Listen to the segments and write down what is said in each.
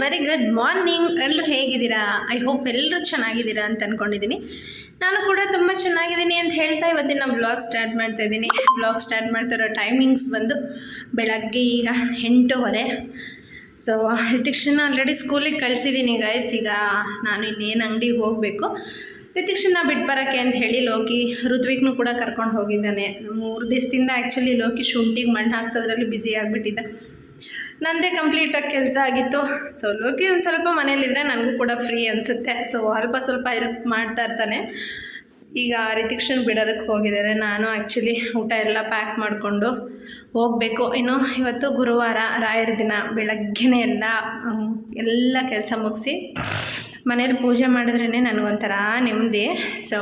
Very good morning. ಎಲ್ಲರೂ ಹೇಗಿದ್ದೀರಾ? I hope ಎಲ್ಲರೂ ಚೆನ್ನಾಗಿದ್ದೀರಾ ಅಂತ ಅಂದ್ಕೊಂಡಿದ್ದೀನಿ. ನಾನು ಕೂಡ ತುಂಬ ಚೆನ್ನಾಗಿದ್ದೀನಿ ಅಂತ ಹೇಳ್ತಾ ಇವತ್ತಿನ ವ್ಲಾಗ್ ಸ್ಟಾರ್ಟ್ ಮಾಡ್ತಾ ಇದ್ದೀನಿ. ವ್ಲಾಗ್ ಸ್ಟಾರ್ಟ್ ಮಾಡ್ತಿರೋ ಟೈಮಿಂಗ್ಸ್ ಬಂದು ಬೆಳಗ್ಗೆ ಈಗ 8:15. ಸೊ ರಿತಿಕ್ಷನ್ನ ಆಲ್ರೆಡಿ ಸ್ಕೂಲಿಗೆ ಕಳಿಸಿದ್ದೀನಿ ಗೈಸ್. ಈಗ ನಾನು ಇನ್ನೇನು ಅಂಗಡಿಗೆ ಹೋಗಬೇಕು. ರಿತಿಕ್ಷನ್ನ ಬಿಟ್ಟು ಬರೋಕ್ಕೆ ಅಂತ ಹೇಳಿ ಲೋಕಿ ಋತ್ವಿಕ್ನೂ ಕೂಡ ಕರ್ಕೊಂಡು ಹೋಗಿದ್ದಾನೆ. 3 ದಿವಸದಿಂದ ಆ್ಯಕ್ಚುಲಿ ಲೋಕಿ ಶುಂಠಿಗೆ ಮಣ್ಣು ಹಾಕ್ಸೋದ್ರಲ್ಲಿ ಬ್ಯುಸಿ ಆಗಿಬಿಟ್ಟಿದ್ದ. ನನ್ನದೇ ಕಂಪ್ಲೀಟಾಗಿ ಕೆಲಸ ಆಗಿತ್ತು. ಸೊ ಲೋಕಿ ಒಂದು ಸ್ವಲ್ಪ ಮನೇಲಿದ್ದರೆ ನನಗೂ ಕೂಡ ಫ್ರೀ ಅನಿಸುತ್ತೆ. ಸೊ ಸ್ವಲ್ಪ ಹೆಲ್ಪ್ ಮಾಡ್ತಾ ಇರ್ತಾನೆ. ಈಗ ರಿತಿಕ್ಷನ್ ಬಿಡೋದಕ್ಕೆ ಹೋಗಿದ್ದಾರೆ. ನಾನು ಆ್ಯಕ್ಚುಲಿ ಊಟ ಎಲ್ಲ ಪ್ಯಾಕ್ ಮಾಡಿಕೊಂಡು ಹೋಗಬೇಕು. ಇನ್ನು ಇವತ್ತು ಗುರುವಾರ, ರಾಯರ ದಿನ. ಬೆಳಗ್ಗೆನೇ ಎಲ್ಲ ಕೆಲಸ ಮುಗಿಸಿ ಮನೇಲಿ ಪೂಜೆ ಮಾಡಿದ್ರೇ ನನಗೊಂಥರ ನೆಮ್ಮದಿ. ಸೊ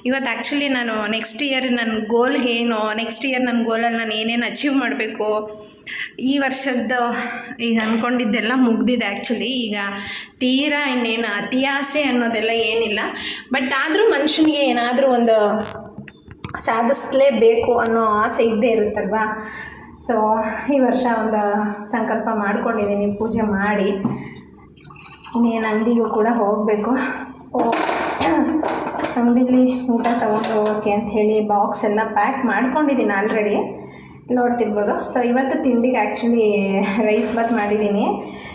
ಇವತ್ತು ಆ್ಯಕ್ಚುಲಿ ನಾನು ನೆಕ್ಸ್ಟ್ ಇಯರ್ ನನ್ನ ಗೋಲ್ಗೆ ಏನು, ನೆಕ್ಸ್ಟ್ ಇಯರ್ ನನ್ನ ಗೋಲಲ್ಲಿ ನಾನು ಏನೇನು ಅಚೀವ್ ಮಾಡಬೇಕು, ಈ ವರ್ಷದ್ದು ಈಗ ಅಂದ್ಕೊಂಡಿದ್ದೆಲ್ಲ ಮುಗ್ದಿದೆ ಆ್ಯಕ್ಚುಲಿ. ಈಗ ತೀರಾ ಇನ್ನೇನು ಅತಿ ಆಸೆ ಅನ್ನೋದೆಲ್ಲ ಏನಿಲ್ಲ. ಬಟ್ ಆದರೂ ಮನುಷ್ಯನಿಗೆ ಏನಾದರೂ ಒಂದು ಸಾಧಿಸಲೇಬೇಕು ಅನ್ನೋ ಆಸೆ ಇದ್ದೇ ಇರುತ್ತಲ್ವ. ಸೊ ಈ ವರ್ಷ ಒಂದು ಸಂಕಲ್ಪ ಮಾಡ್ಕೊಂಡಿದ್ದೀನಿ, ಪೂಜೆ ಮಾಡಿ ಇನ್ನೇನು ಅಂಗಡಿಗೂ ಕೂಡ ಹೋಗಬೇಕು. ಸೊ ಅಂಗಡಿಲಿ ಊಟ ತೊಗೊಂಡು ಹೋಗೋಕ್ಕೆ ಅಂಥೇಳಿ ಬಾಕ್ಸ್ ಎಲ್ಲ ಪ್ಯಾಕ್ ಮಾಡ್ಕೊಂಡಿದ್ದೀನಿ ಆಲ್ರೆಡಿ, ನೋಡ್ತಿರ್ಬೋದು. ಸೊ ಇವತ್ತು ತಿಂಡಿಗೆ ಆ್ಯಕ್ಚುಲಿ ರೈಸ್ ಬಾತ್ ಮಾಡಿದ್ದೀನಿ.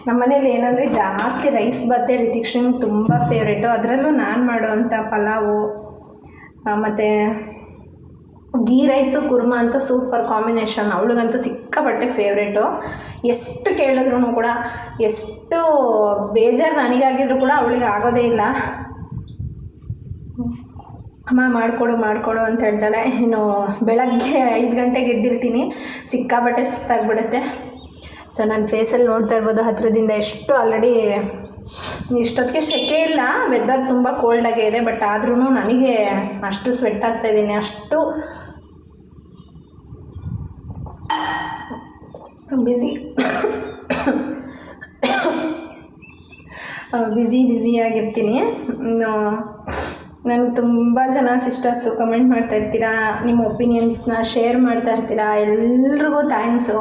ನಮ್ಮ ಮನೇಲಿ ಏನಂದರೆ ಜಾಸ್ತಿ ರೈಸ್ ಬಾತೇ ರಿತಿಕ್ಷನ್ ತುಂಬ ಫೇವ್ರೇಟು. ಅದರಲ್ಲೂ ನಾನು ಮಾಡೋವಂಥ ಪಲಾವು ಮತ್ತು ಗೀ ರೈಸು ಕುರ್ಮಾ ಅಂತೂ ಸೂಪರ್ ಕಾಂಬಿನೇಷನ್. ಅವಳಿಗಂತೂ ಸಿಕ್ಕಾಪಟ್ಟೆ ಫೇವ್ರೇಟು. ಎಷ್ಟು ಕೇಳಿದ್ರು ಕೂಡ, ಎಷ್ಟು ಬೇಜಾರು ನನಗಾಗಿದ್ರು ಕೂಡ ಅವಳಿಗೆ ಆಗೋದೇ ಇಲ್ಲ. ಅಮ್ಮ ಮಾಡಿಕೊಡು ಅಂತ ಹೇಳ್ತಾಳೆ. ಇನ್ನು ಬೆಳಗ್ಗೆ 5 ಗಂಟೆಗೆ ಎದ್ದಿರ್ತೀನಿ, ಸಿಕ್ಕಾಪಟ್ಟೆ ಸುಸ್ತಾಗ್ಬಿಡುತ್ತೆ. ಸೊ ನನ್ನ ಫೇಸಲ್ಲಿ ನೋಡ್ತಾ ಇರ್ಬೋದು ಹತ್ತಿರದಿಂದ ಎಷ್ಟು ಆಲ್ರೆಡಿ ಇಷ್ಟೊತ್ತಿಗೆ ಸೆಕೆ ಇಲ್ಲ, ವೆದರ್ ತುಂಬ ಕೋಲ್ಡಾಗೇ ಇದೆ. ಬಟ್ ಆದ್ರೂ ನನಗೆ ಅಷ್ಟು ಸ್ವೆಟ್ ಆಗ್ತಾಯಿದ್ದೀನಿ, ಅಷ್ಟು ಬ್ಯುಸಿಯಾಗಿರ್ತೀನಿ. ನನಗೆ ತುಂಬ ಜನ ಸಿಸ್ಟರ್ಸು ಕಮೆಂಟ್ ಮಾಡ್ತಾ ಇರ್ತೀರಾ, ನಿಮ್ಮ ಒಪಿನಿಯನ್ಸ್ನ ಶೇರ್ ಮಾಡ್ತಾ ಇರ್ತೀರಾ. ಎಲ್ರಿಗೂ ಥ್ಯಾಂಕ್ಸು.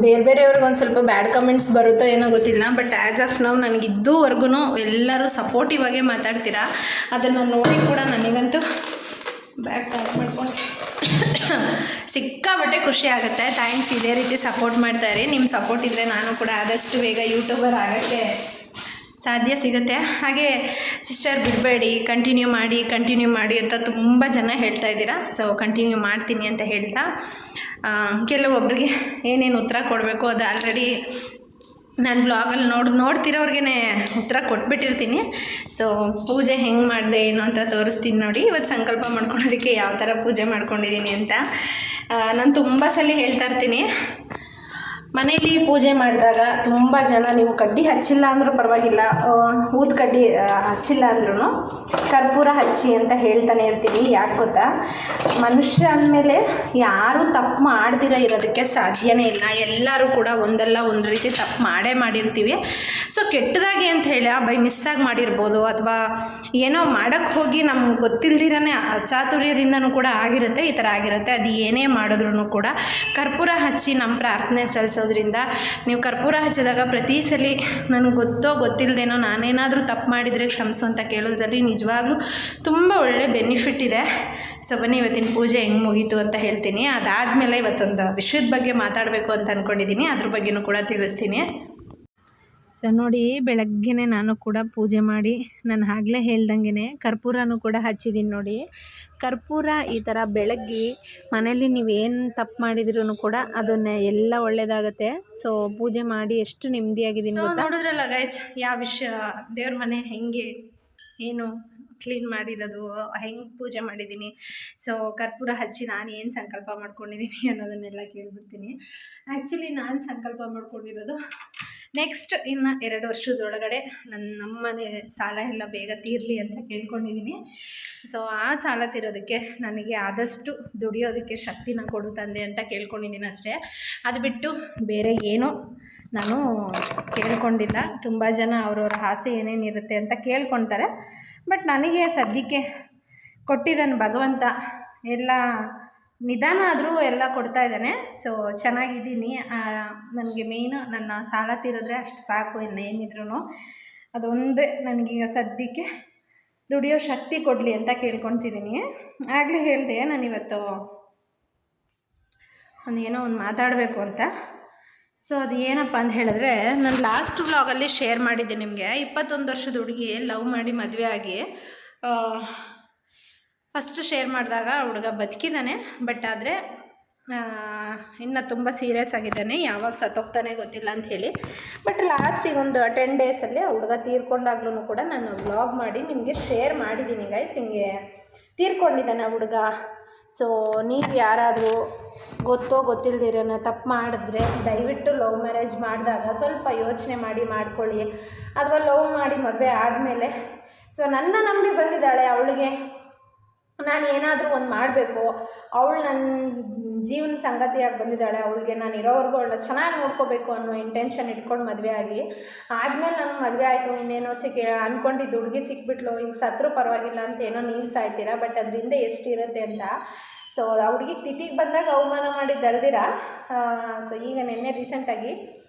ಬೇರೆಯವ್ರಿಗೆ ಒಂದು ಸ್ವಲ್ಪ ಬ್ಯಾಡ್ ಕಮೆಂಟ್ಸ್ ಬರುತ್ತೋ ಏನೋ ಗೊತ್ತಿಲ್ಲ. ಬಟ್ ಆ್ಯಸ್ ಆಫ್ ನಾವು ನನಗಿದ್ದೂವರೆಗೂ ಎಲ್ಲರೂ ಸಪೋರ್ಟಿವ್ ಆಗೇ ಮಾತಾಡ್ತೀರಾ. ಅದನ್ನು ನೋಡಿ ಕೂಡ ನನಗಂತೂ ಬ್ಯಾಕ್ ಟ್ಯಾಕ್ ಮಾಡ್ಕೊಂಡು ಸಿಕ್ಕಾಬಟ್ಟೆ ಖುಷಿ ಆಗುತ್ತೆ. ಥ್ಯಾಂಕ್ಸ್. ಇದೇ ರೀತಿ ಸಪೋರ್ಟ್ ಮಾಡ್ತಾಯಿರಿ. ನಿಮ್ಮ ಸಪೋರ್ಟ್ ಇದ್ದರೆ ನಾನು ಕೂಡ ಆದಷ್ಟು ಬೇಗ ಯೂಟ್ಯೂಬರ್ ಆಗೋಕ್ಕೆ ಸಾಧ್ಯ ಸಿಗುತ್ತೆ. ಹಾಗೆ ಸಿಸ್ಟರ್ ಬಿಡಬೇಡಿ, ಕಂಟಿನ್ಯೂ ಮಾಡಿ ಅಂತ ತುಂಬ ಜನ ಹೇಳ್ತಾ ಇದ್ದೀರಾ. ಸೊ ಕಂಟಿನ್ಯೂ ಮಾಡ್ತೀನಿ ಅಂತ ಹೇಳ್ತಾ, ಕೆಲವೊಬ್ಬರಿಗೆ ಏನೇನು ಉತ್ತರ ಕೊಡಬೇಕು ಅದು ಆಲ್ರೆಡಿ ನಾನು ಬ್ಲಾಗಲ್ಲಿ ನೋಡ್ತಿರೋರ್ಗೆ ಉತ್ತರ ಕೊಟ್ಬಿಟ್ಟಿರ್ತೀನಿ. ಸೊ ಪೂಜೆ ಹೆಂಗೆ ಮಾಡಿದೆ ಏನು ಅಂತ ತೋರಿಸ್ತೀನಿ ನೋಡಿ. ಇವತ್ತು ಸಂಕಲ್ಪ ಮಾಡ್ಕೊಳೋದಕ್ಕೆ ಯಾವ ಥರ ಪೂಜೆ ಮಾಡ್ಕೊಂಡಿದ್ದೀನಿ ಅಂತ. ನಾನು ತುಂಬ ಸಲ ಹೇಳ್ತಾ ಇರ್ತೀನಿ, ಮನೇಲಿ ಪೂಜೆ ಮಾಡಿದಾಗ ತುಂಬ ಜನ ನೀವು ಕಡ್ಡಿ ಹಚ್ಚಿಲ್ಲ ಅಂದರೂ ಪರವಾಗಿಲ್ಲ, ಊದು ಕಡ್ಡಿ ಹಚ್ಚಿಲ್ಲ ಅಂದ್ರೂ ಕರ್ಪೂರ ಹಚ್ಚಿ ಅಂತ ಹೇಳ್ತಾನೆ ಇರ್ತೀನಿ. ಯಾಕೆ ಗೊತ್ತಾ, ಮನುಷ್ಯ ಅಂದಮೇಲೆ ಯಾರೂ ತಪ್ಪು ಮಾಡ್ದಿರೋ ಇರೋದಕ್ಕೆ ಸಾಧ್ಯನೇ ಇಲ್ಲ. ಎಲ್ಲರೂ ಕೂಡ ಒಂದಲ್ಲ ಒಂದು ರೀತಿ ತಪ್ಪು ಮಾಡಿರ್ತೀವಿ. ಸೊ ಕೆಟ್ಟದಾಗಿ ಅಂತ ಹೇಳಿ ಬೈ ಮಿಸ್ಸಾಗಿ ಮಾಡಿರ್ಬೋದು, ಅಥವಾ ಏನೋ ಮಾಡೋಕ್ಕೆ ಹೋಗಿ ನಮ್ಗೆ ಗೊತ್ತಿಲ್ದಿರನೇ ಅಚಾತುರ್ಯದಿಂದನೂ ಕೂಡ ಆಗಿರುತ್ತೆ. ಈ ಥರ ಆಗಿರುತ್ತೆ. ಅದು ಏನೇ ಮಾಡಿದ್ರೂ ಕೂಡ ಕರ್ಪೂರ ಹಚ್ಚಿ ನಮ್ಮ ಪ್ರಾರ್ಥನೆ ಸಲ್ಲಿಸೋದ್ರಿಂದ, ನೀವು ಕರ್ಪೂರ ಹಚ್ಚಿದಾಗ ಪ್ರತಿ ಸಲ ನನಗೆ ಗೊತ್ತಿಲ್ಲದೇನೋ ನಾನೇನಾದರೂ ತಪ್ಪು ಮಾಡಿದರೆ ಕ್ಷಮಿಸು ಅಂತ ಕೇಳೋದ್ರಲ್ಲಿ ನಿಜವಾಗ್ಲೂ ತುಂಬ ಒಳ್ಳೆ ಬೆನಿಫಿಟ್ ಇದೆ. ಸೊ ಬನ್ನಿ ಇವತ್ತಿನ ಪೂಜೆ ಹೆಂಗೆ ಮುಗೀತು ಅಂತ ಹೇಳ್ತೀನಿ. ಅದಾದಮೇಲೆ ಇವತ್ತೊಂದು ವಿಷಯದ ಬಗ್ಗೆ ಮಾತಾಡಬೇಕು ಅಂತ ಅಂದ್ಕೊಂಡಿದ್ದೀನಿ, ಅದ್ರ ಬಗ್ಗೆನೂ ಕೂಡ ತಿಳಿಸ್ತೀನಿ. ಸೊ ನೋಡಿ, ಬೆಳಗ್ಗೆನೇ ನಾನು ಕೂಡ ಪೂಜೆ ಮಾಡಿ, ನಾನು ಆಗಲೇ ಹೇಳ್ದಂಗೆ ಕರ್ಪೂರನೂ ಕೂಡ ಹಚ್ಚಿದ್ದೀನಿ ನೋಡಿ. ಕರ್ಪೂರ ಈ ಥರ ಬೆಳಗ್ಗೆ ಮನೇಲಿ ನೀವೇನು ತಪ್ಪು ಮಾಡಿದ್ರೂ ಕೂಡ ಅದನ್ನು ಎಲ್ಲ ಒಳ್ಳೆಯದಾಗುತ್ತೆ. ಸೊ ಪೂಜೆ ಮಾಡಿ ಎಷ್ಟು ನೆಮ್ಮದಿಯಾಗಿದ್ದೀನಿ ಗೊತ್ತಾ. ನೋಡಿದ್ರಲ್ಲ ಗೈಸ್, ಯಾವ ವಿಷಯ, ದೇವ್ರ ಮನೆ ಹೆಂಗೆ ಏನು ಕ್ಲೀನ್ ಮಾಡಿರೋದು, ಹೆಂಗೆ ಪೂಜೆ ಮಾಡಿದ್ದೀನಿ. ಸೊ ಕರ್ಪೂರ ಹಚ್ಚಿ ನಾನು ಏನು ಸಂಕಲ್ಪ ಮಾಡ್ಕೊಂಡಿದ್ದೀನಿ ಅನ್ನೋದನ್ನೆಲ್ಲ ಕೇಳ್ಬಿಡ್ತೀನಿ. ಆ್ಯಕ್ಚುಲಿ ನಾನು ಸಂಕಲ್ಪ ಮಾಡ್ಕೊಂಡಿರೋದು ನೆಕ್ಸ್ಟ್ ಇನ್ನು 2 ವರ್ಷದೊಳಗಡೆ ನಮ್ಮನೆ ಸಾಲ ಎಲ್ಲ ಬೇಗ ತೀರಲಿ ಅಂತ ಕೇಳ್ಕೊಂಡಿದ್ದೀನಿ. ಸೊ ಆ ಸಾಲ ತೀರೋದಕ್ಕೆ ನನಗೆ ಆದಷ್ಟು ದುಡಿಯೋದಕ್ಕೆ ಶಕ್ತಿನ ಕೊಡು ತಂದೆ ಅಂತ ಕೇಳ್ಕೊಂಡಿದ್ದೀನಿ ಅಷ್ಟೇ. ಅದು ಬಿಟ್ಟು ಬೇರೆ ಏನೂ ನಾನು ಕೇಳ್ಕೊಂಡಿಲ್ಲ. ತುಂಬ ಜನ ಅವ್ರವ್ರ ಆಸೆ ಏನೇನಿರುತ್ತೆ ಅಂತ ಕೇಳ್ಕೊತಾರೆ. ಬಟ್ ನನಗೆ ಸದ್ಯಕ್ಕೆ ಕೊಟ್ಟಿದ್ದಾನೆ ಭಗವಂತ. ಎಲ್ಲ ನಿಧಾನ ಆದರೂ ಎಲ್ಲ ಕೊಡ್ತಾ ಇದ್ದಾನೆ. ಸೊ ಚೆನ್ನಾಗಿದ್ದೀನಿ. ನನಗೆ ಮೇಯ್ನು ನನ್ನ ಸಾಲ ತೀರಿದ್ರೆ ಅಷ್ಟು ಸಾಕು, ಇನ್ನೇನಿದ್ರು ಅದೊಂದೇ ನನಗೀಗ ಸದ್ಯಕ್ಕೆ ದುಡಿಯೋ ಶಕ್ತಿ ಕೊಡಲಿ ಅಂತ ಕೇಳ್ಕೊತಿದ್ದೀನಿ. ಆಗಲೇ ಹೇಳಿದೆ ನಾನಿವತ್ತು ಏನೋ ಒಂದು ಮಾತಾಡಬೇಕು ಅಂತ. ಸೊ ಅದು ಏನಪ್ಪ ಅಂತ ಹೇಳಿದ್ರೆ, ನಾನು ಲಾಸ್ಟ್ ವ್ಲಾಗಲ್ಲಿ ಶೇರ್ ಮಾಡಿದ್ದೆ ನಿಮಗೆ. 21 ವರ್ಷದ ಹುಡುಗಿ ಲವ್ ಮಾಡಿ ಮದುವೆ ಆಗಿ ಫಸ್ಟ್ ಶೇರ್ ಮಾಡಿದಾಗ ಹುಡುಗ ಬದುಕಿದ್ದಾನೆ, ಬಟ್ ಆದರೆ ಇನ್ನು ತುಂಬ ಸೀರಿಯಸ್ ಆಗಿದ್ದಾನೆ, ಯಾವಾಗ ಸತ್ತೋಗ್ತಾನೆ ಗೊತ್ತಿಲ್ಲ ಅಂತ ಹೇಳಿ. ಬಟ್ ಲಾಸ್ಟಿಗೆ ಒಂದು 10 ಡೇಸಲ್ಲಿ ಹುಡುಗ ತೀರ್ಕೊಂಡಾಗ್ಲೂ ಕೂಡ ನಾನು ವ್ಲಾಗ್ ಮಾಡಿ ನಿಮಗೆ ಶೇರ್ ಮಾಡಿದ್ದೀನಿ ಗೈಸ್. ಹಿಂಗೆ ತೀರ್ಕೊಂಡಿದ್ದಾನೆ ಹುಡುಗ. ಸೊ ನೀವು ಯಾರಾದರೂ ಗೊತ್ತೋ ಗೊತ್ತಿಲ್ಲದಿರೋನೋ ತಪ್ಪು ಮಾಡಿದ್ರೆ ದಯವಿಟ್ಟು ಲವ್ ಮ್ಯಾರೇಜ್ ಮಾಡಿದಾಗ ಸ್ವಲ್ಪ ಯೋಚನೆ ಮಾಡಿ ಮಾಡ್ಕೊಳ್ಳಿ. ಅಥವಾ ಲವ್ ಮಾಡಿ ಮದುವೆ ಆದಮೇಲೆ ಸೊ ನನ್ನ ನಂಬಿ ಬಂದಿದ್ದಾಳೆ, ಅವಳಿಗೆ ನಾನು ಏನಾದರೂ ಒಂದು ಮಾಡಬೇಕು, ಅವಳು ನನ್ನ ಜೀವನ ಸಂಗತಿಯಾಗಿ ಬಂದಿದ್ದಾಳೆ, ಅವಳಿಗೆ ನಾನು ಇರೋವರೆಗೂ ಅವಳನ್ನ ಚೆನ್ನಾಗಿ ನೋಡ್ಕೋಬೇಕು ಅನ್ನೋ ಇಂಟೆನ್ಷನ್ ಇಟ್ಕೊಂಡು ಮದುವೆ ಆಗಿ ಆದಮೇಲೆ ನನಗೆ ಮದುವೆ ಆಯಿತು, ಇನ್ನೇನೋ ಅಂದ್ಕೊಂಡಿದ್ದು ಹುಡುಗಿ ಸಿಕ್ಬಿಟ್ಲು, ಈಗ ಸತ್ರೂ ಪರವಾಗಿಲ್ಲ ಅಂತ ಏನೋ ನೀವು ಸಾಯ್ತೀರಾ. ಬಟ್ ಅದರಿಂದ ಎಷ್ಟಿರುತ್ತೆ ಅಂತ. ಸೊ ಆ ಹುಡುಗಿಗೆ ತಿಥಿಗೆ ಬಂದಾಗ ಅವಮಾನ ಮಾಡಿದ್ದಲ್ದಿರ. ಸೊ ಈಗ ನಿನ್ನೆ ರೀಸೆಂಟಾಗಿ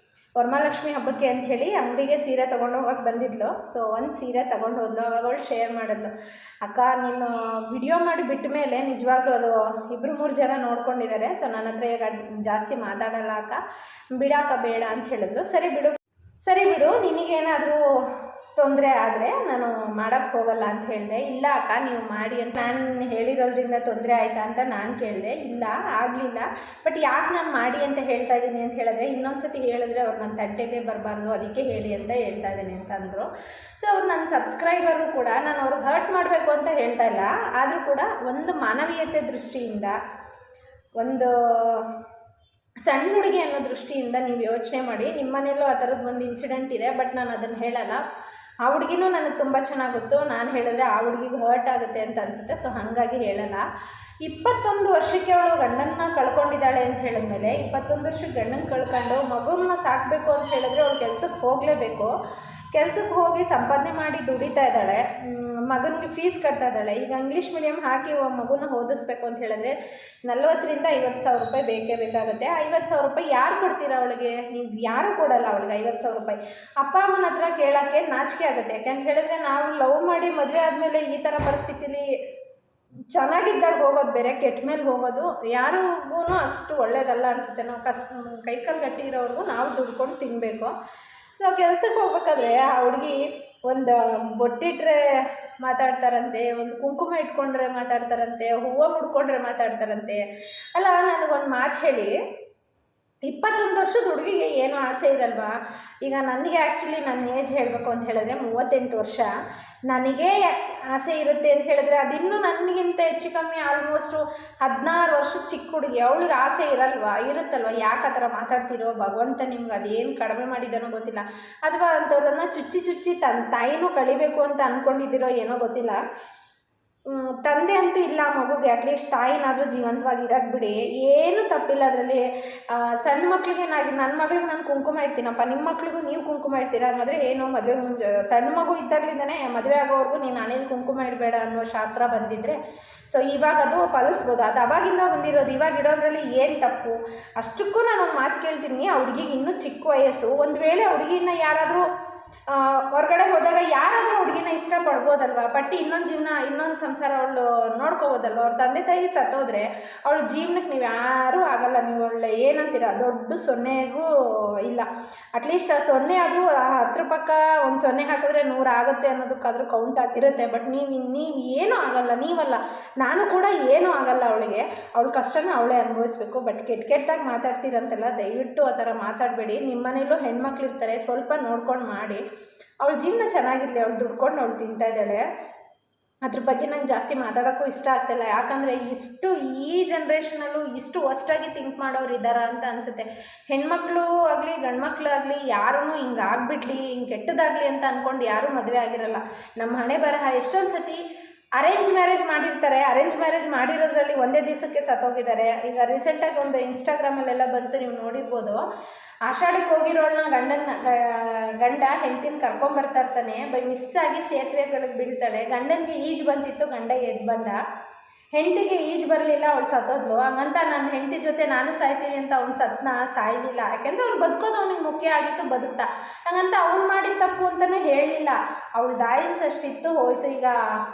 ವರಮಹಾಲಕ್ಷ್ಮಿ ಹಬ್ಬಕ್ಕೆ ಅಂತ ಹೇಳಿ ಅಂಗಡಿಗೆ ಸೀರೆ ತೊಗೊಂಡು ಹೋಗೋಕೆ ಬಂದಿದ್ಲು. ಸೊ ಒಂದು ಸೀರೆ ತೊಗೊಂಡು ಹೋದ್ಲು. ಅವಾಗ ಅವಳು ಶೇರ್ ಮಾಡಿದ್ಲು, ಅಕ್ಕ ನೀನು ವಿಡಿಯೋ ಮಾಡಿ ಬಿಟ್ಟ ಮೇಲೆ ನಿಜವಾಗ್ಲೂ ಅದು 2-3 ಜನ ನೋಡ್ಕೊಂಡಿದ್ದಾರೆ. ಸೊ ನನ್ನ ಹತ್ರ ಈಗ ಜಾಸ್ತಿ ಮಾತಾಡಲ್ಲ ಅಕ್ಕ, ಬಿಡಾಕ ಬೇಡ ಅಂತ ಹೇಳಿದ್ಲು. ಸರಿ ಬಿಡು ನಿನಗೇನಾದರೂ ತೊಂದರೆ ಆದರೆ ನಾನು ಮಾಡೋಕ್ಕೆ ಹೋಗಲ್ಲ ಅಂತ ಹೇಳಿದೆ. ಇಲ್ಲ ಅಕ್ಕ ನೀವು ಮಾಡಿ ಅಂತ ನಾನು ಹೇಳಿರೋದ್ರಿಂದ ತೊಂದರೆ ಆಯಿತಾ ಅಂತ ನಾನು ಕೇಳಿದೆ. ಇಲ್ಲ ಆಗಲಿಲ್ಲ, ಬಟ್ ಯಾಕೆ ನಾನು ಮಾಡಿ ಅಂತ ಹೇಳ್ತಾ ಇದ್ದೀನಿ ಅಂತ ಹೇಳಿದ್ರೆ, ಇನ್ನೊಂದು ಸತಿ ಹೇಳಿದ್ರೆ ಅವ್ರು ನನ್ನ ತಟ್ಟೆಗೆ ಬರಬಾರ್ದು, ಅದಕ್ಕೆ ಹೇಳಿ ಅಂತ ಹೇಳ್ತಾ ಇದ್ದೀನಿ ಅಂತ ಅಂದರು. ಸೊ ಅವ್ರು ನನ್ನ ಸಬ್ಸ್ಕ್ರೈಬರು ಕೂಡ ನಾನು ಅವ್ರಿಗೆ ಹರ್ಟ್ ಮಾಡಬೇಕು ಅಂತ ಹೇಳ್ತಾ ಇಲ್ಲ, ಆದರೂ ಕೂಡ ಒಂದು ಮಾನವೀಯತೆ ದೃಷ್ಟಿಯಿಂದ, ಒಂದು ಸಣ್ಣ ಹುಡುಗಿ ಅನ್ನೋ ದೃಷ್ಟಿಯಿಂದ ನೀವು ಯೋಚನೆ ಮಾಡಿ. ನಿಮ್ಮ ಮನೆಯಲ್ಲೂ ಆ ಥರದ್ದು ಒಂದು ಇನ್ಸಿಡೆಂಟ್ ಇದೆ, ಬಟ್ ನಾನು ಅದನ್ನು ಹೇಳಲ್ಲ. ಆ ಹುಡುಗಿನೂ ನನಗೆ ತುಂಬ ಚೆನ್ನಾಗಿ ಗೊತ್ತು, ನಾನು ಹೇಳಿದ್ರೆ ಆ ಹುಡುಗಿಗೆ ಹರ್ಟ್ ಆಗುತ್ತೆ ಅಂತ ಅನಿಸುತ್ತೆ. ಸೊ ಹಾಗಾಗಿ ಹೇಳಲ್ಲ. 21 ವರ್ಷಕ್ಕೆ ಅವಳು ಗಂಡನ್ನ ಕಳ್ಕೊಂಡಿದ್ದಾಳೆ ಅಂತ ಹೇಳಿದ್ಮೇಲೆ 21 ವರ್ಷಕ್ಕೆ ಗಂಡನ ಕಳ್ಕೊಂಡು ಮಗುವನ್ನ ಸಾಕಬೇಕು ಅಂತ ಹೇಳಿದ್ರೆ ಅವಳು ಕೆಲ್ಸಕ್ಕೆ ಹೋಗಲೇಬೇಕು. ಕೆಲ್ಸಕ್ಕೆ ಹೋಗಿ ಸಂಪಾದನೆ ಮಾಡಿ ದುಡಿತಾ ಇದ್ದಾಳೆ, ಮಗನಿಗೆ ಫೀಸ್ ಕಟ್ತಾ ಇದ್ದಾಳೆ. ಈಗ ಇಂಗ್ಲೀಷ್ ಮೀಡಿಯಮ್ ಹಾಕಿ ಮಗುನ ಓದಿಸ್ಬೇಕು ಅಂತ ಹೇಳಿದ್ರೆ 40,000 ರಿಂದ 50,000 ರೂಪಾಯಿ ಬೇಕೇ ಬೇಕಾಗುತ್ತೆ. 50,000 ರೂಪಾಯಿ ಯಾರು ಕೊಡ್ತೀರಾ ಅವಳಿಗೆ? ನೀವು ಯಾರೂ ಕೊಡಲ್ಲ ಅವಳಿಗೆ 50,000 ರೂಪಾಯಿ. ಅಪ್ಪ ಅಮ್ಮನ ಹತ್ರ ಕೇಳೋಕ್ಕೆ ನಾಚಿಕೆ ಆಗುತ್ತೆ. ಯಾಕೆಂತ ಹೇಳಿದ್ರೆ ನಾವು ಲವ್ ಮಾಡಿ ಮದುವೆ ಆದಮೇಲೆ ಈ ಥರ ಪರಿಸ್ಥಿತಿಲಿ ಚೆನ್ನಾಗಿದ್ದಾಗ ಹೋಗೋದು ಬೇರೆ, ಕೆಟ್ಟ ಮೇಲೆ ಹೋಗೋದು ಯಾರಿಗೂ ಅಷ್ಟು ಒಳ್ಳೇದಲ್ಲ ಅನಿಸುತ್ತೆ. ನಾವು ಕೈಕಾಲು ಗಟ್ಟಿ ಇರೋವರೆಗೂ ನಾವು ದುಡ್ಕೊಂಡು ತಿನ್ನಬೇಕು. ನಾವು ಕೆಲಸಕ್ಕೆ ಹೋಗ್ಬೇಕಾದ್ರೆ ಆ ಹುಡುಗಿ ಒಂದು ಬೊಟ್ಟಿಟ್ರೆ ಮಾತಾಡ್ತಾರಂತೆ, ಒಂದು ಕುಂಕುಮ ಇಟ್ಕೊಂಡ್ರೆ ಮಾತಾಡ್ತಾರಂತೆ, ಹೂವು ಮುಡ್ಕೊಂಡ್ರೆ ಮಾತಾಡ್ತಾರಂತೆ. ಅಲ್ಲ ನನಗೊಂದು ಮಾತು ಹೇಳಿ, 21 ವರ್ಷದ ಹುಡುಗಿಗೆ ಏನೂ ಆಸೆ ಇರಲ್ವಾ? ಈಗ ನನಗೆ ಆ್ಯಕ್ಚುಲಿ ನನ್ನ ಏಜ್ ಹೇಳಬೇಕು ಅಂತ ಹೇಳಿದ್ರೆ 38 ವರ್ಷ. ನನಗೇ ಆಸೆ ಇರುತ್ತೆ ಅಂತ ಹೇಳಿದ್ರೆ ಅದಿನ್ನೂ ನನಗಿಂತ ಹೆಚ್ಚು ಕಮ್ಮಿ ಆಲ್ಮೋಸ್ಟು 16 ವರ್ಷದ ಚಿಕ್ಕ ಹುಡುಗಿ, ಅವಳಿಗೆ ಆಸೆ ಇರಲ್ವಾ? ಇರುತ್ತಲ್ವ? ಯಾಕೆ ಆ ಥರ ಮಾತಾಡ್ತಿರೋ? ಭಗವಂತ ನಿಮ್ಗೆ ಅದೇನು ಕಡಿಮೆ ಮಾಡಿದ್ದಾನೋ ಗೊತ್ತಿಲ್ಲ. ಅಥವಾ ಅಂಥವ್ರನ್ನ ಚುಚ್ಚಿ ತನ್ನ ತಾಯಿನೂ ಕಳಿಬೇಕು ಅಂತ ಅಂದ್ಕೊಂಡಿದ್ದೀರೋ ಏನೋ ಗೊತ್ತಿಲ್ಲ. ತಂದೆ ಅಂತೂ ಇಲ್ಲ ಮಗುಗೆ, ಅಟ್ಲೀಸ್ಟ್ ತಾಯಿನಾದರೂ ಜೀವಂತವಾಗಿ ಇರೋಕ್ಕೆ ಬಿಡಿ, ಏನೂ ತಪ್ಪಿಲ್ಲ ಅದರಲ್ಲಿ. ಸಣ್ಣ ಮಕ್ಳಿಗೆ ನನ್ನ ಮಗಳಿಗೆ ನಾನು ಕುಂಕುಮ ಇಡ್ತೀನಪ್ಪ, ನಿಮ್ಮ ಮಕ್ಳಿಗೂ ನೀವು ಕುಂಕುಮ ಇಡ್ತೀರಾ ಅನ್ನೋದ್ರೆ ಏನು? ಮದುವೆಗೆ ಮುಂಚೆ ಸಣ್ಣ ಮಗು ಇದ್ದಾಗಲಿಂದನೇ ಮದುವೆ ಆಗೋವರೆಗೂ ನೀನು ಹಣೆಯಲ್ಲಿ ಕುಂಕುಮ ಇಡಬೇಡ ಅನ್ನೋ ಶಾಸ್ತ್ರ ಬಂದಿದ್ದರೆ ಸೊ ಇವಾಗ ಅದು ಪಾಲಿಸ್ಬೋದು. ಅದು ಅವಾಗಿಂದ ಬಂದಿರೋದು, ಇವಾಗ ಇಡೋದ್ರಲ್ಲಿ ಏನು ತಪ್ಪು? ಅಷ್ಟಕ್ಕೂ ನಾನು ಒಂದು ಮಾತು ಕೇಳ್ತೀನಿ, ಆ ಹುಡುಗಿಗೆ ಇನ್ನೂ ಚಿಕ್ಕ ವಯಸ್ಸು. ಒಂದು ವೇಳೆ ಆ ಹುಡುಗಿನ ಯಾರಾದರೂ ಹೊರಗಡೆ ಹೋದಾಗ ಯಾರಾದರೂ ಹುಡುಗಿನ ಇಷ್ಟಪಡ್ಬೋದಲ್ವ? ಬಟ್ ಇನ್ನೊಂದು ಜೀವನ, ಇನ್ನೊಂದು ಸಂಸಾರ ಅವಳು ನೋಡ್ಕೋಬೋದಲ್ವ? ಅವ್ರ ತಂದೆ ತಾಯಿ ಸತ್ತೋದ್ರೆ ಅವಳ ಜೀವನಕ್ಕೆ ನೀವು ಯಾರೂ ಆಗಲ್ಲ. ನೀವು ಒಳ್ಳೆ ಏನಂತೀರ, ದೊಡ್ಡ ಸೊನ್ನೆಗೂ ಇಲ್ಲ. ಅಟ್ಲೀಸ್ಟ್ ಆ ಸೊನ್ನೆ ಆದರೂ 10 ಪಕ್ಕ ಒಂದು ಸೊನ್ನೆ ಹಾಕಿದ್ರೆ 100 ಆಗುತ್ತೆ ಅನ್ನೋದಕ್ಕಾದರೂ ಕೌಂಟ್ ಆಗಿರುತ್ತೆ. ಬಟ್ ನೀವು ಏನೂ ಆಗಲ್ಲ, ನೀವಲ್ಲ, ನಾನು ಕೂಡ ಏನೂ ಆಗಲ್ಲ ಅವಳಿಗೆ. ಅವಳ ಕಷ್ಟನ ಅವಳೇ ಅನುಭವಿಸ್ಬೇಕು. ಬಟ್ ಕೆಟ್ಟದಾಗಿ ಮಾತಾಡ್ತೀರಂತೆಲ್ಲ, ದಯವಿಟ್ಟು ಆ ಥರ ಮಾತಾಡಬೇಡಿ. ನಿಮ್ಮ ಮನೇಲೂ ಹೆಣ್ಮಕ್ಳು ಇರ್ತಾರೆ, ಸ್ವಲ್ಪ ನೋಡ್ಕೊಂಡು ಮಾಡಿ. ಅವಳ ಜೀವನ ಚೆನ್ನಾಗಿರಲಿ, ಅವಳು ದುಡ್ಕೊಂಡು ಅವಳು ತಿಂತಾ ಇದ್ದಾಳೆ. ಅದ್ರ ಬಗ್ಗೆ ನಂಗೆ ಜಾಸ್ತಿ ಮಾತಾಡೋಕ್ಕೂ ಇಷ್ಟ ಆಗ್ತಾಯಿಲ್ಲ. ಯಾಕಂದರೆ ಈ ಜನ್ರೇಷನಲ್ಲೂ ಇಷ್ಟು ವರ್ಸ್ಟಾಗಿ ಥಿಂಕ್ ಮಾಡೋರು ಇದ್ದಾರಾ ಅಂತ ಅನಿಸುತ್ತೆ. ಹೆಣ್ಮಕ್ಳು ಆಗಲಿ ಗಂಡ್ಮಕ್ಳು ಆಗಲಿ ಯಾರೂ ಹಿಂಗೆ ಆಗಿಬಿಡ್ಲಿ, ಹಿಂಗೆ ಕೆಟ್ಟದಾಗಲಿ ಅಂತ ಅಂದ್ಕೊಂಡು ಯಾರೂ ಮದುವೆ ಆಗಿರಲ್ಲ. ನಮ್ಮ ಹಣೆ ಬರಹ. ಎಷ್ಟೊಂದು ಸತಿ ಅರೇಂಜ್ ಮ್ಯಾರೇಜ್ ಮಾಡಿರ್ತಾರೆ, ಅರೇಂಜ್ ಮ್ಯಾರೇಜ್ ಮಾಡಿರೋದ್ರಲ್ಲಿ ಒಂದೇ ದಿವಸಕ್ಕೆ ಸತ್ತೋಗಿದ್ದಾರೆ. ಈಗ ರೀಸೆಂಟಾಗಿ ಒಂದು ಇನ್ಸ್ಟಾಗ್ರಾಮಲ್ಲೆಲ್ಲ ಬಂತು, ನೀವು ನೋಡಿರ್ಬೋದು. ಆಷಾಢಕ್ಕೆ ಹೋಗಿರೋಳನ್ನ ಗಂಡ ಹೆಂಡ್ತಿನ ಕರ್ಕೊಂಬರ್ತಾ ಇರ್ತಾನೆ, ಮಿಸ್ಸಾಗಿ ಸೇತುವೆಗಳಿಗೆ ಬೀಳ್ತಾಳೆ. ಗಂಡನಿಗೆ ಈಜು ಬಂದಿತ್ತು, ಗಂಡ ಎದ್ದು ಬಂದ. ಹೆಂಡತಿಗೆ ಈಜು ಬರಲಿಲ್ಲ, ಅವಳು ಸತ್ತೋದ್ಲು. ಹಂಗಂತ ನನ್ನ ಹೆಂಡತಿ ಜೊತೆ ನಾನು ಸಾಯ್ತೀನಿ ಅಂತ ಅವ್ನು ಸತ್ನ ಸಾಯಲಿಲ್ಲ. ಯಾಕೆಂದರೆ ಅವ್ನು ಬದುಕೋದು ಅವನಿಗೆ ಮುಖ್ಯ ಆಗಿತ್ತು, ಬದುಕ್ತಾ. ಹಂಗಂತ ಅವ್ನು ಮಾಡಿದ ತಪ್ಪು ಅಂತಲೇ ಹೇಳಲಿಲ್ಲ. ಅವಳು ದಾಯಿಸಷ್ಟಿತ್ತು, ಹೋಯ್ತು. ಈಗ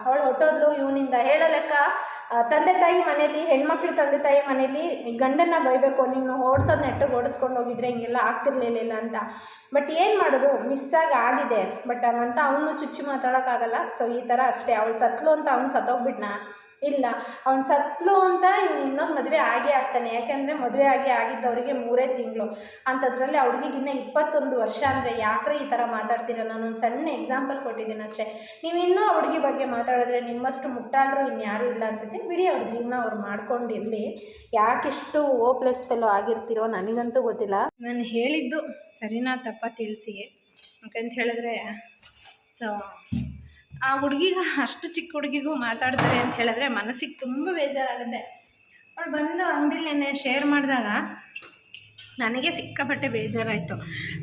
ಅವಳು ಹೊಟ್ಟೋದ್ಲು ಇವನಿಂದ. ಹೇಳೋ ಲೆಕ್ಕ ತಂದೆ ತಾಯಿ ಮನೇಲಿ, ಹೆಣ್ಮಕ್ಳು ತಂದೆ ತಾಯಿ ಮನೇಲಿ ಗಂಡನ್ನ ಬೈಬೇಕು, ನೀನು ಓಡಿಸೋದು ನೆಟ್ಟಿಗೆ ಓಡಿಸ್ಕೊಂಡು ಹೋಗಿದ್ರೆ ಹಿಂಗೆಲ್ಲ ಆಗ್ತಿರ್ಲಿಲ್ಲ ಅಂತ. ಬಟ್ ಏನು ಮಾಡೋದು, ಮಿಸ್ಸಾಗಿ ಆಗಿದೆ. ಬಟ್ ಹಂಗಂತ ಅವನು ಚುಚ್ಚಿ ಮಾತಾಡೋಕ್ಕಾಗಲ್ಲ. ಸೊ ಈ ಥರ ಅಷ್ಟೇ. ಅವಳು ಸತ್ಲು ಅಂತ ಅವ್ನು ಸತ್ತೋಗ್ಬಿಟ್ನಾ? ಇಲ್ಲ, ಅವ್ನು ಸತ್ಲು ಅಂತ ಇವ್ನು ಇನ್ನೊಂದು ಮದುವೆ ಆಗೇ ಆಗ್ತಾನೆ. ಯಾಕೆಂದರೆ ಮದುವೆ ಆಗಿದ್ದವರಿಗೆ 3 ತಿಂಗಳು ಅಂಥದ್ರಲ್ಲಿ ಅವ್ಳಿಗೆ ಇನ್ನೂ 21 ವರ್ಷ. ಅಂದರೆ ಯಾಕ್ರೆ ಈ ಥರ ಮಾತಾಡ್ತೀರ? ನಾನೊಂದು ಸಣ್ಣ ಎಕ್ಸಾಂಪಲ್ ಕೊಟ್ಟಿದ್ದೀನಿ ಅಷ್ಟೇ. ನೀವು ಇನ್ನೂ ಹುಡುಗಿ ಬಗ್ಗೆ ಮಾತಾಡಿದ್ರೆ ನಿಮ್ಮಷ್ಟು ಮುಟ್ಟಾಳರು ಇನ್ಯಾರೂ ಇಲ್ಲ ಅನ್ಸುತ್ತೆ. ಬಿಡಿ, ಅವ್ರ ಜೀವನ ಅವ್ರು ಮಾಡ್ಕೊಂಡಿರಲಿ. ಯಾಕಿಷ್ಟು ಓ++ ಫೆಲೋ ಆಗಿರ್ತೀರೋ ನನಗಂತೂ ಗೊತ್ತಿಲ್ಲ. ನಾನು ಹೇಳಿದ್ದು ಸರಿನಾ ತಪ್ಪ ತಿಳಿಸಿ. ಯಾಕಂತ ಹೇಳಿದ್ರೆ ಸೊ ಆ ಹುಡುಗಿಗೆ, ಅಷ್ಟು ಚಿಕ್ಕ ಹುಡುಗಿಗೂ ಮಾತಾಡ್ತಾರೆ ಅಂತ ಹೇಳಿದ್ರೆ ಮನಸ್ಸಿಗೆ ತುಂಬ ಬೇಜಾರಾಗುತ್ತೆ. ಅವಳು ಬಂದು ಅಂಗಡಿಲಿ ನೆನ್ನೆ ಶೇರ್ ಮಾಡಿದಾಗ ನನಗೆ ಸಿಕ್ಕಾಪಟ್ಟೆ ಬೇಜಾರಾಯಿತು.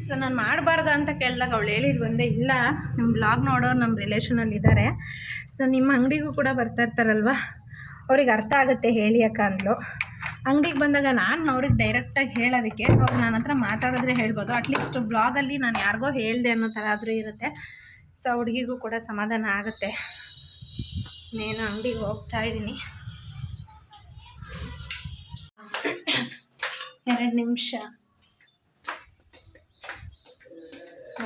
ಸೊ ನಾನು ಮಾಡಬಾರ್ದು ಅಂತ ಕೇಳಿದಾಗ ಅವಳು ಹೇಳಿದ್ದು ಒಂದೇ, ಇಲ್ಲ ನಿಮ್ಮ ಬ್ಲಾಗ್ ನೋಡೋರು ನಮ್ಮ ರಿಲೇಷನಲ್ಲಿದ್ದಾರೆ, ಸೊ ನಿಮ್ಮ ಅಂಗಡಿಗೂ ಕೂಡ ಬರ್ತಾಯಿರ್ತಾರಲ್ವ, ಅವ್ರಿಗೆ ಅರ್ಥ ಆಗುತ್ತೆ ಹೇಳಿ ಅಕ್ಕ ಅಂದ್ಲು. ಅಂಗಡಿಗೆ ಬಂದಾಗ ನಾನು ಅವ್ರಿಗೆ ಡೈರೆಕ್ಟಾಗಿ ಹೇಳೋದಕ್ಕೆ ಅವ್ರು ನನ್ನ ಹತ್ರ ಮಾತಾಡಿದ್ರೆ ಹೇಳ್ಬೋದು. ಅಟ್ಲೀಸ್ಟ್ ಬ್ಲಾಗಲ್ಲಿ ನಾನು ಯಾರಿಗೋ ಹೇಳಿದೆ ಅನ್ನೋ ಥರ ಆದರೂ ಇರುತ್ತೆ. ಸೊ ಹುಡುಗಿಗೂ ಕೂಡ ಸಮಾಧಾನ ಆಗುತ್ತೆ. నేను ಅಂಗಡಿಗೆ ಹೋಗ್ತಾ ಇದ್ದೀನಿ. 2 ನಿಮಿಷ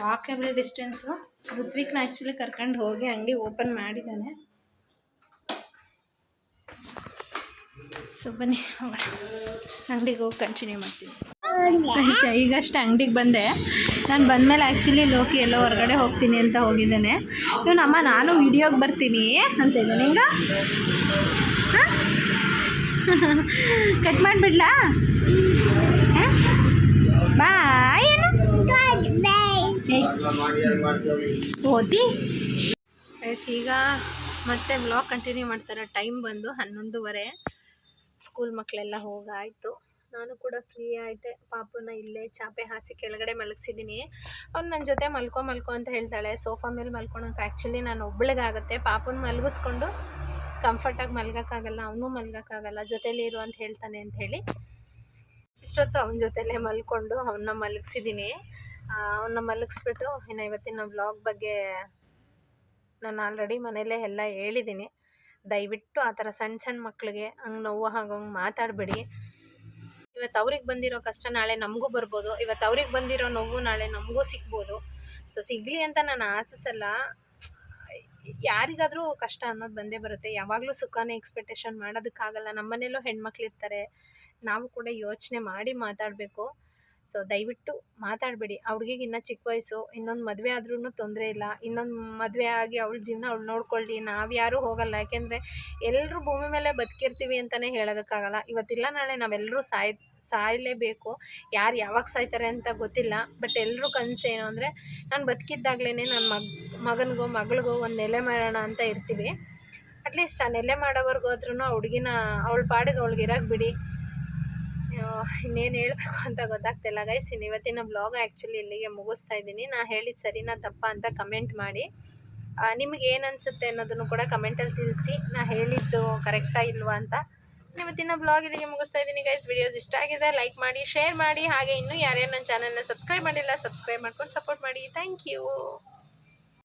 ವಾಕೇಬಲ್ ಡಿಸ್ಟೆನ್ಸು. ಋತ್ವಿಕ್ನ ಆ್ಯಕ್ಚುಲಿ ಕರ್ಕೊಂಡು ಹೋಗಿ ಅಂಗಡಿ ಓಪನ್ ಮಾಡಿದ್ದಾನೆ. ಸೊ ಬನ್ನಿ ಹೋಗೋಣ, ಅಂಗಡಿಗೆ ಹೋಗಿ ಕಂಟಿನ್ಯೂ ಮಾಡ್ತೀನಿ. ಈಗಷ್ಟೇ ಅಂಗಡಿಗೆ ಬಂದೆ. ನಾನು ಬಂದಮೇಲೆ ಆ್ಯಕ್ಚುಲಿ ಲೋಕಿ ಎಲ್ಲೋ ಹೊರಗಡೆ ಹೋಗ್ತೀನಿ ಅಂತ ಹೋಗಿದ್ದಾನೆ. ಇವನಮ್ಮ ನಾನು ವಿಡಿಯೋಗೆ ಬರ್ತೀನಿ ಅಂತ ಇದ್ದಾನೆ. ಹಿಂಗ ಕಟ್ ಮಾಡಿಬಿಡ್ಲಾ? ಬಾಯ್ ಏನು ಓದಿ. ಈಗ ಮತ್ತೆ ಬ್ಲಾಗ್ ಕಂಟಿನ್ಯೂ ಮಾಡ್ತಾರೆ. ಟೈಮ್ ಬಂದು 11:30. ಸ್ಕೂಲ್ ಮಕ್ಕಳೆಲ್ಲ ಹೋಗಾಯಿತು. ನಾನು ಕೂಡ ಫ್ರೀ ಆಯಿತೆ. ಪಾಪುನ ಇಲ್ಲೇ ಚಾಪೆ ಹಾಸಿ ಕೆಳಗಡೆ ಮಲಗಿಸಿದ್ದೀನಿ. ಅವ್ನು ನನ್ನ ಜೊತೆ ಮಲ್ಕೊ ಅಂತ ಹೇಳ್ತಾಳೆ. ಸೋಫಾ ಮೇಲೆ ಮಲ್ಕೊಳಕ್ಕೆ ಆ್ಯಕ್ಚುಲಿ ನಾನು ಒಬ್ಬಳಿಗಾಗುತ್ತೆ. ಪಾಪುನ ಮಲಗಿಸ್ಕೊಂಡು ಕಂಫರ್ಟಾಗಿ ಮಲ್ಗೋಕ್ಕಾಗಲ್ಲ, ಅವನು ಮಲ್ಗೋಕ್ಕಾಗಲ್ಲ, ಜೊತೇಲಿ ಇರು ಅಂತ ಹೇಳ್ತಾನೆ ಅಂಥೇಳಿ ಇಷ್ಟೊತ್ತು ಅವನ ಜೊತೆಲೇ ಮಲ್ಕೊಂಡು ಅವನ್ನ ಮಲಗಿಸಿದ್ದೀನಿ. ಅವನ್ನ ಮಲಗಿಸ್ಬಿಟ್ಟು ಇನ್ನು ಇವತ್ತಿನ ವ್ಲಾಗ್ ಬಗ್ಗೆ ನಾನು ಆಲ್ರೆಡಿ ಮನೇಲೇ ಎಲ್ಲ ಹೇಳಿದ್ದೀನಿ. ದಯವಿಟ್ಟು ಆ ಥರ ಸಣ್ಣ ಮಕ್ಕಳಿಗೆ ಹಂಗೆ ನೋವು ಹಾಗಂಗೆ ಮಾತಾಡಬೇಡಿ. ಇವತ್ತು ಅವ್ರಿಗೆ ಬಂದಿರೋ ಕಷ್ಟ ನಾಳೆ ನಮಗೂ ಬರ್ಬೋದು. ಇವತ್ತು ಅವ್ರಿಗೆ ಬಂದಿರೋ ನೋವು ನಾಳೆ ನಮಗೂ ಸಿಗ್ಬೋದು. ಸೊ ಸಿಗಲಿ ಅಂತ ನಾನು ಆಶಿಸಲ್ಲ. ಯಾರಿಗಾದರೂ ಕಷ್ಟ ಅನ್ನೋದು ಬಂದೇ ಬರುತ್ತೆ. ಯಾವಾಗಲೂ ಸುಖನೇ ಎಕ್ಸ್ಪೆಕ್ಟೇಷನ್ ಮಾಡೋದಕ್ಕಾಗಲ್ಲ. ನಮ್ಮ ಮನೇಲೂ ಹೆಣ್ಮಕ್ಳಿರ್ತಾರೆ. ನಾವು ಕೂಡ ಯೋಚನೆ ಮಾಡಿ ಮಾತಾಡಬೇಕು. ಸೊ ದಯವಿಟ್ಟು ಮಾತಾಡಬೇಡಿ. ಆ ಹುಡುಗಿಗೆ ಇನ್ನೂ ಚಿಕ್ಕ ವಯಸ್ಸು, ಇನ್ನೊಂದು ಮದುವೆ ಆದ್ರೂ ತೊಂದರೆ ಇಲ್ಲ. ಇನ್ನೊಂದು ಮದುವೆ ಆಗಿ ಅವಳ ಜೀವನ ಅವಳು ನೋಡ್ಕೊಳ್ಳಿ, ನಾವ್ಯಾರೂ ಹೋಗಲ್ಲ. ಯಾಕೆಂದರೆ ಎಲ್ಲರೂ ಭೂಮಿ ಮೇಲೆ ಬದುಕಿರ್ತೀವಿ ಅಂತಲೇ ಹೇಳೋದಕ್ಕಾಗಲ್ಲ. ಇವತ್ತಿಲ್ಲ ನಾಳೆ ನಾವೆಲ್ಲರೂ ಸಾಯಲೇಬೇಕು. ಯಾರು ಯಾವಾಗ ಸಾಯ್ತಾರೆ ಅಂತ ಗೊತ್ತಿಲ್ಲ. ಬಟ್ ಎಲ್ಲರೂ ಕನಸು ಏನು ಅಂದರೆ ನಾನು ಬದುಕಿದ್ದಾಗಲೇ ನನ್ನ ಮಗನಿಗೋ ಮಗಳಿಗೋ ಒಂದು ನೆಲೆ ಮಾಡೋಣ ಅಂತ ಇರ್ತೀವಿ. ಅಟ್ಲೀಸ್ಟ್ ಆ ನೆಲೆ ಮಾಡೋವರೆಗೂ ಆದ್ರೂ ಆ ಹುಡುಗಿನ ಅವಳ ಪಾಡಿಗೆ ಅವಳಿಗೆ ಇರೋಕ್ಕೆ ಬಿಡಿ. ಇನ್ನೇನು ಹೇಳಬೇಕು ಅಂತ ಗೊತ್ತಾಗ್ತಿಲ್ಲ ಗೈಸ್. ಇವತ್ತಿನ ಬ್ಲಾಗ್ ಆ್ಯಕ್ಚುಲಿ ಇಲ್ಲಿಗೆ ಮುಗಿಸ್ತಾ ಇದ್ದೀನಿ. ನಾನು ಹೇಳಿದ್ದು ಸರಿನಾ ತಪ್ಪಾ ಅಂತ ಕಮೆಂಟ್ ಮಾಡಿ. ನಿಮಗೆ ಏನು ಅನಿಸುತ್ತೆ ಅನ್ನೋದನ್ನು ಕೂಡ ಕಮೆಂಟಲ್ಲಿ ತಿಳಿಸಿ. ನಾನು ಹೇಳಿದ್ದು ಕರೆಕ್ಟಾ ಇಲ್ವಾ ಅಂತ. ಇವತ್ತಿನ ಬ್ಲಾಗ್ ಇಲ್ಲಿಗೆ ಮುಗಿಸ್ತಾ ಇದ್ದೀನಿ ಗೈಸ್. ವಿಡಿಯೋಸ್ ಇಷ್ಟ ಆಗಿದೆ ಲೈಕ್ ಮಾಡಿ, ಶೇರ್ ಮಾಡಿ. ಹಾಗೆ ಇನ್ನೂ ಯಾರ್ಯಾರು ನನ್ನ ಚಾನಲ್ನ ಸಬ್ಸ್ಕ್ರೈಬ್ ಮಾಡಿಲ್ಲ ಸಬ್ಸ್ಕ್ರೈಬ್ ಮಾಡ್ಕೊಂಡು ಸಪೋರ್ಟ್ ಮಾಡಿ. Thank you.